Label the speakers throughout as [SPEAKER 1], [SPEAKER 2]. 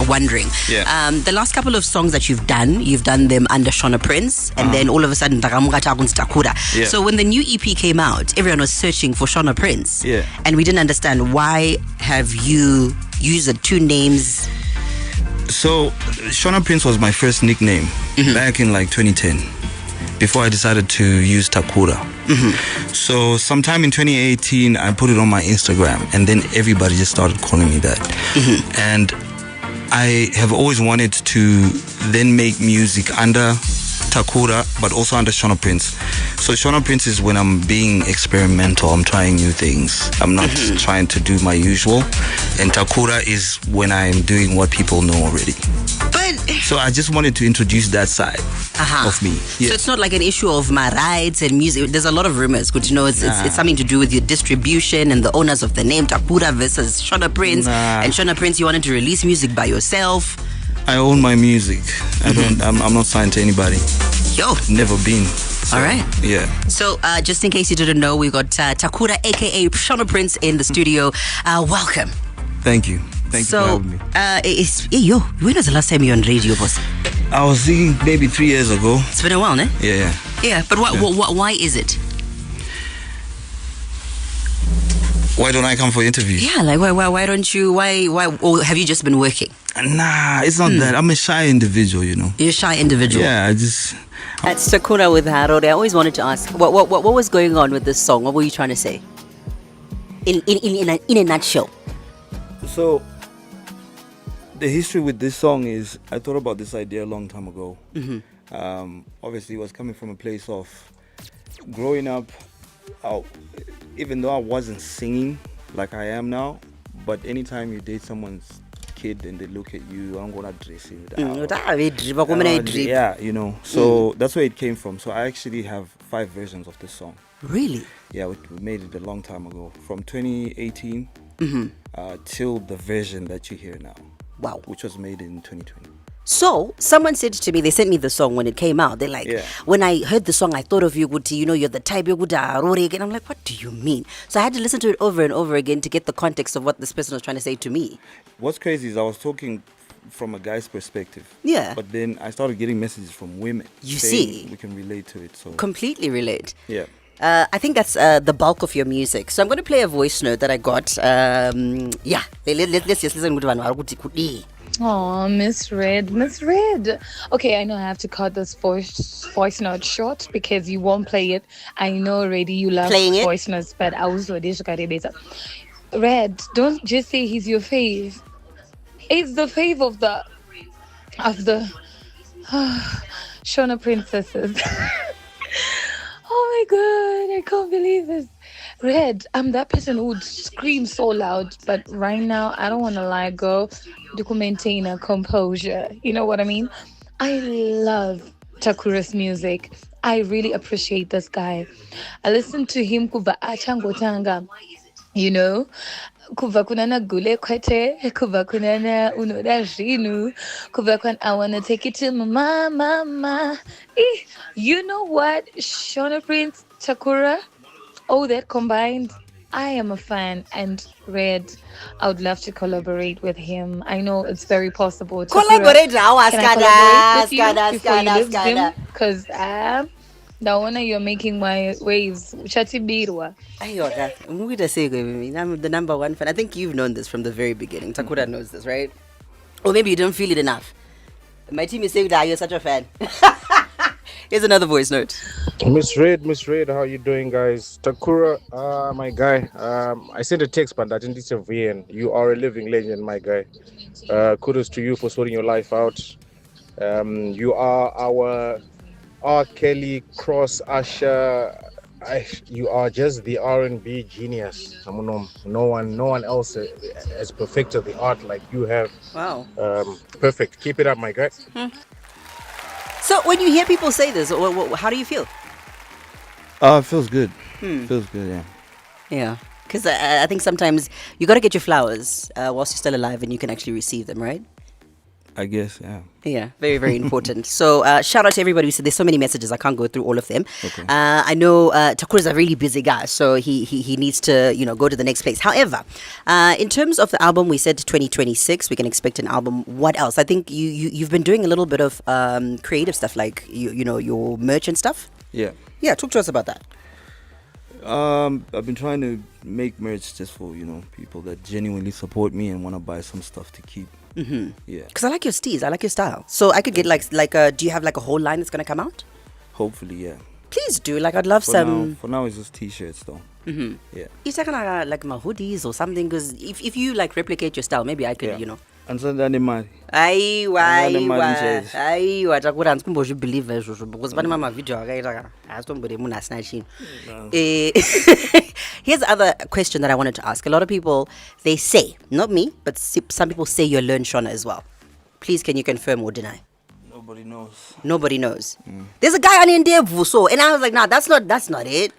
[SPEAKER 1] wondering.
[SPEAKER 2] Yeah.
[SPEAKER 1] The last couple of songs that you've done them under Shona Prince, and then all of a sudden Takura.
[SPEAKER 2] Yeah.
[SPEAKER 1] So when the new EP came out, everyone was searching for Shona Prince.
[SPEAKER 2] Yeah.
[SPEAKER 1] And we didn't understand, why have you used the two names?
[SPEAKER 2] So Shona Prince was my first nickname back in like 2010, before I decided to use Takura. So sometime in 2018, I put it on my Instagram, and then everybody just started calling me that. And I have always wanted to then make music under Takura, but also under Shona Prince. So Shona Prince is when I'm being experimental, I'm trying new things. I'm not trying to do my usual. And Takura is when I'm doing what people know already.
[SPEAKER 1] But
[SPEAKER 2] So I just wanted to introduce that side of me. Yeah.
[SPEAKER 1] So it's not like an issue of my rights and music. There's a lot of rumors, but it's something to do with your distribution and the owners of the name Takura versus Shona Prince. And Shona Prince, you wanted to release music by yourself.
[SPEAKER 2] I own my music. I'm not signed to anybody.
[SPEAKER 1] Yo.
[SPEAKER 2] Never been. So,
[SPEAKER 1] All right.
[SPEAKER 2] Yeah.
[SPEAKER 1] So just in case you didn't know, we got Takura, aka Shona Prince, in the studio. Welcome.
[SPEAKER 2] Thank you. Thank you for having me.
[SPEAKER 1] When was the last time you were on radio, boss?
[SPEAKER 2] I was thinking maybe 3 years ago.
[SPEAKER 1] It's been a while, ne?
[SPEAKER 2] Yeah.
[SPEAKER 1] Yeah, but why is it?
[SPEAKER 2] Why don't I come for interviews?
[SPEAKER 1] Yeah, like why don't you? Why? Or have you just been working?
[SPEAKER 2] Nah, it's not that. I'm a shy individual, you know.
[SPEAKER 1] You're a shy individual.
[SPEAKER 2] Yeah, I just.
[SPEAKER 1] That's Takura with Harold. I always wanted to ask, what was going on with this song? What were you trying to say? In a nutshell.
[SPEAKER 2] So, the history with this song is, I thought about this idea a long time ago. Obviously, it was coming from a place of growing up. Even though I wasn't singing like I am now, but anytime you date someone's kid and they look at you, I'm gonna dress you. Yeah, you know. So that's where it came from. So I actually have 5 versions of this song.
[SPEAKER 1] Really?
[SPEAKER 2] Yeah, we made it a long time ago, from 2018 till the version that you hear now.
[SPEAKER 1] Wow.
[SPEAKER 2] Which was made in 2020.
[SPEAKER 1] So, someone said to me, they sent me the song when it came out. They're like, when I heard the song, I thought of you, Guti, you're the type you would again. I'm like, what do you mean? So I had to listen to it over and over again to get the context of what this person was trying to say to me.
[SPEAKER 2] What's crazy is I was talking from a guy's perspective.
[SPEAKER 1] Yeah.
[SPEAKER 2] But then I started getting messages from women.
[SPEAKER 1] You see?
[SPEAKER 2] We can relate to it. So
[SPEAKER 1] completely relate.
[SPEAKER 2] Yeah.
[SPEAKER 1] I think that's the bulk of your music. So I'm going to play a voice note that I got. Let's just listen to one.
[SPEAKER 3] Oh, Misred. Okay, I know I have to cut this voice note short because you won't play it. I know already you love
[SPEAKER 1] playing
[SPEAKER 3] voice notes, but I also Red, don't just say he's your fave. It's the fave of the Shona princesses. Oh my god, I can't believe this. Red, I'm that person who would scream so loud, but right now I don't want to lie, girl. To maintain a composure. You know what I mean? I love Takura's music. I really appreciate this guy. I listen to him kuva achangotanga. You know? Kuva kunana gule kwete, kuva kunana unoda jinu, kuva kun I wanna take it to mama. You know what? Shona Prince, Takura, all that combined, I am a fan, and Red, I would love to collaborate with him. I know it's very possible.
[SPEAKER 1] Collaborate now,
[SPEAKER 3] because the one you're making my waves. Chatibirwa.
[SPEAKER 1] I'm the number one fan. I think you've known this from the very beginning. Takura knows this, right? Or maybe you don't feel it enough. My team is saying that you're such a fan. Here's another voice note.
[SPEAKER 4] Misred, how you doing, guys? Takura, my guy. I sent a text, but I didn't intervene. You are a living legend, my guy. Kudos to you for sorting your life out. You are our R. Kelly, Cross, Usher. You are just the R&B genius. No one else has perfected the art like you have.
[SPEAKER 1] Wow.
[SPEAKER 4] Perfect. Keep it up, my guy.
[SPEAKER 1] So when you hear people say this, how do you feel?
[SPEAKER 2] It feels good. Feels good, yeah.
[SPEAKER 1] Yeah, because I think sometimes you got to get your flowers whilst you're still alive and you can actually receive them, right?
[SPEAKER 2] I guess, yeah.
[SPEAKER 1] Yeah, very, very important. So shout out to everybody who said there's so many messages. I can't go through all of them.
[SPEAKER 2] Okay.
[SPEAKER 1] I know Takura's a really busy guy, so he needs to, go to the next place. However, in terms of the album, we said 2026, we can expect an album. What else? I think you've been doing a little bit of creative stuff, like, your merch and stuff.
[SPEAKER 2] Yeah.
[SPEAKER 1] Yeah, talk to us about that.
[SPEAKER 2] I've been trying to make merch just for, people that genuinely support me and want to buy some stuff to keep.
[SPEAKER 1] Mm-hmm.
[SPEAKER 2] Yeah.
[SPEAKER 1] Because I like your steez, I like your style. So I could get do you have like a whole line that's gonna come out?
[SPEAKER 2] Hopefully, yeah.
[SPEAKER 1] Please do. Like, I'd love some.
[SPEAKER 2] For now, it's just t-shirts though.
[SPEAKER 1] Mm-hmm.
[SPEAKER 2] Yeah.
[SPEAKER 1] It's like my hoodies or something. Because if you like replicate your style, maybe I could,
[SPEAKER 2] And so then imali.
[SPEAKER 1] Aiwa Takura handisikumbozi believe izvozvo because pane mamwe video akaita haasitombori munhu asina chinhu. Here's the other question that I wanted to ask. A lot of people, they say, not me, but some people say you're learned Shona as well. Please, can you confirm or deny?
[SPEAKER 2] Nobody knows.
[SPEAKER 1] Nobody knows. There's a guy on India Vuso, and I was like, nah, that's not it.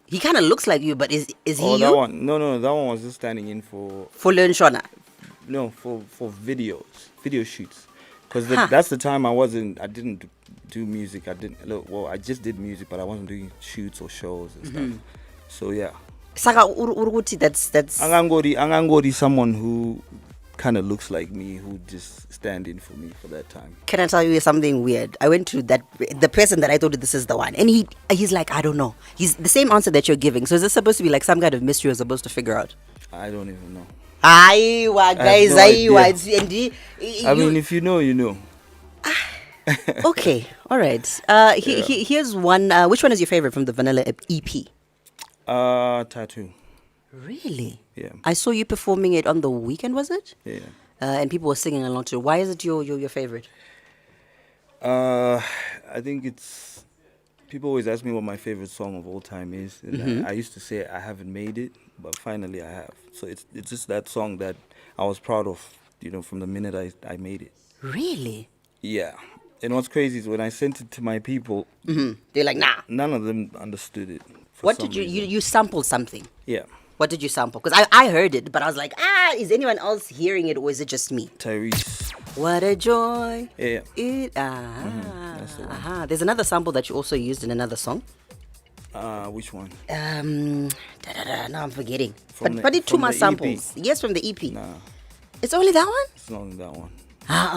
[SPEAKER 1] He kind of looks like you, but is he you?
[SPEAKER 2] That one. No, that one was just standing in for
[SPEAKER 1] learn Shona.
[SPEAKER 2] No, for video shoots, because that's the time I didn't do music. I just did music, but I wasn't doing shoots or shows and stuff. So yeah.
[SPEAKER 1] Saka uruguti, that's.
[SPEAKER 2] Angangori, someone who kind of looks like me, who just stand in for me for that time.
[SPEAKER 1] Can I tell you something weird? I went to the person that I thought this is the one, and he's like, I don't know. He's the same answer that you're giving. So is this supposed to be like some kind of mystery you're supposed to figure out?
[SPEAKER 2] I don't even know.
[SPEAKER 1] Aiwa, guys,
[SPEAKER 2] I mean, if you know, you know.
[SPEAKER 1] Okay, all right. Here's one. Which one is your favorite from the Vanilla EP?
[SPEAKER 2] Tattoo.
[SPEAKER 1] Really?
[SPEAKER 2] Yeah.
[SPEAKER 1] I saw you performing it on the weekend, was it?
[SPEAKER 2] Yeah.
[SPEAKER 1] And people were singing along to it. Why is it your favorite?
[SPEAKER 2] I think it's... People always ask me what my favorite song of all time is. And I used to say I haven't made it, but finally I have. So it's just that song that I was proud of, from the minute I made it.
[SPEAKER 1] Really?
[SPEAKER 2] Yeah. And what's crazy is when I sent it to my people,
[SPEAKER 1] they're like, nah.
[SPEAKER 2] None of them understood it.
[SPEAKER 1] What did you sampled something?
[SPEAKER 2] Yeah.
[SPEAKER 1] What did you sample? Because I heard it, but I was like, is anyone else hearing it, or is it just me?
[SPEAKER 2] Tyrese.
[SPEAKER 1] What a joy.
[SPEAKER 2] Yeah.
[SPEAKER 1] That's the one. There's another sample that you also used in another song.
[SPEAKER 2] Which one?
[SPEAKER 1] Now I'm forgetting. But did two more samples?
[SPEAKER 2] EP?
[SPEAKER 1] Yes, from the EP.
[SPEAKER 2] Nah.
[SPEAKER 1] It's only that one?
[SPEAKER 2] It's not only that one.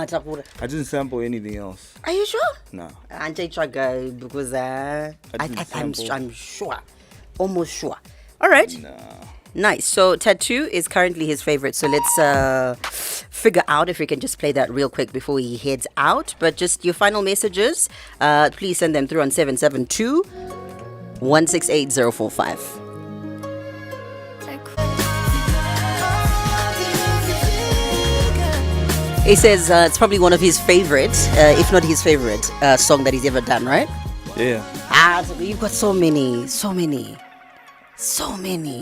[SPEAKER 1] Takura.
[SPEAKER 2] I didn't sample anything else.
[SPEAKER 1] Are you sure?
[SPEAKER 2] No.
[SPEAKER 1] Because I'm sure. Almost sure. All right.
[SPEAKER 2] Nah.
[SPEAKER 1] Nice. So Tattoo is currently his favorite. So let's figure out if we can just play that real quick before he heads out. But just your final messages, please send them through on 772 168045. He says it's probably one of his favorite, if not his favorite, song that he's ever done, right?
[SPEAKER 2] Yeah.
[SPEAKER 1] So you've got so many.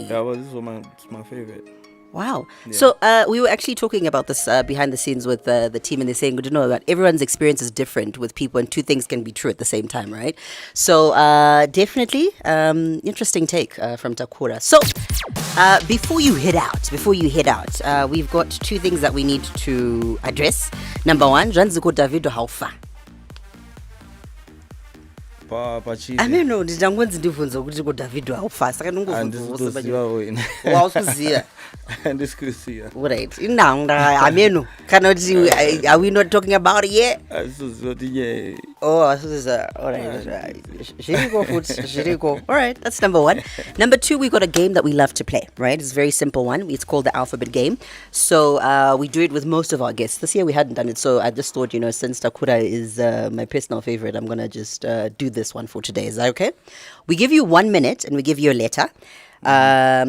[SPEAKER 2] Yeah, well, this was my favorite.
[SPEAKER 1] Wow.
[SPEAKER 2] Yeah.
[SPEAKER 1] So we were actually talking about this behind the scenes with the team, and they're saying, good to know that everyone's experience is different with people, and two things can be true at the same time, right? So definitely interesting take from Takura. So before you head out, we've got two things that we need to address. Number one, Janziko Davido, how far? No, ndangwenzi ndivunza ukuthi kuDavido awufa saka wawusiziya
[SPEAKER 2] Andisikusiya.
[SPEAKER 1] Right. Ameno. Are we not talking about it yet? Oh, all right. Shiriko. All right, that's number one. Number two, we got a game that we love to play, right? It's a very simple one. It's called the Alphabet Game. So we do it with most of our guests. This year we hadn't done it, so I just thought, since Takura is my personal favorite, I'm going to just do this one for today. Is that okay? We give you 1 minute and we give you a letter.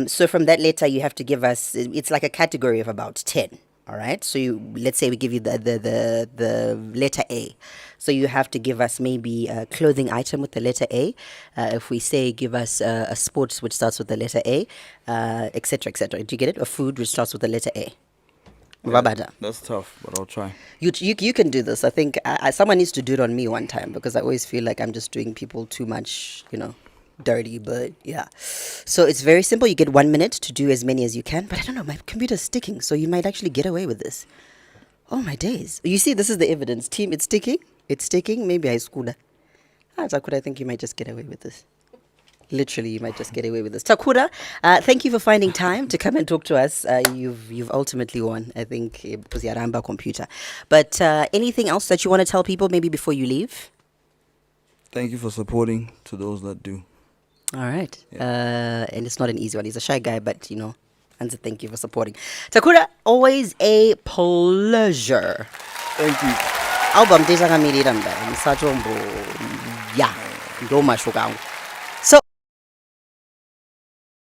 [SPEAKER 1] So from that letter, you have to give us, it's like a category of about 10. All right. So let's say we give you the letter A. So you have to give us maybe a clothing item with the letter A. If we say give us a sport which starts with the letter A, etc., etc. Do you get it? A food which starts with the letter A.
[SPEAKER 2] Yeah, that's tough, but I'll try.
[SPEAKER 1] You can do this. I think someone needs to do it on me one time, because I always feel like I'm just doing people too much, dirty, but yeah. So it's very simple. You get 1 minute to do as many as you can, but I don't know, my computer's sticking, so you might actually get away with this. Oh my days. You see, this is the evidence. Team, it's sticking. It's sticking. Maybe I school. Takura, I think you might just get away with this. Literally, you might just get away with this. Takura, thank you for finding time to come and talk to us. You've ultimately won, I think, because you're Ramba computer. But anything else that you want to tell people maybe before you leave?
[SPEAKER 2] Thank you for supporting to those that do.
[SPEAKER 1] All right. Yeah. And it's not an easy one. He's a shy guy, but, and thank you for supporting. Takura, always a pleasure.
[SPEAKER 2] Thank you.
[SPEAKER 1] Album, Deja Gamiri Ramba. Yeah. Ndo mashuka.